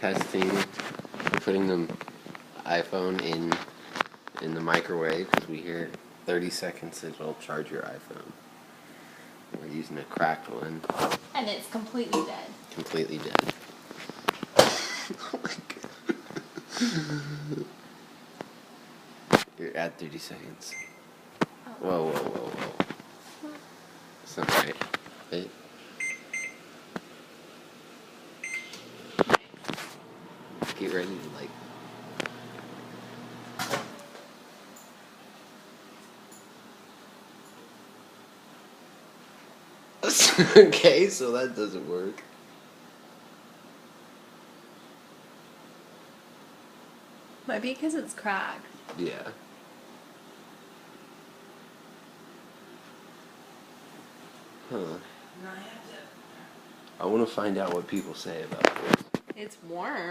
testing, putting the iPhone in the microwave because we hear 30 seconds it'll charge your iPhone. We're using a cracked one. And it's completely dead. Completely dead. Oh my god. You're at 30 seconds. Whoa, whoa, whoa, whoa. That's not right. Wait. Get ready to like. Okay, so that doesn't work. Might be because it's cracked. Yeah. Huh. I want to find out what people say about this. It's warm.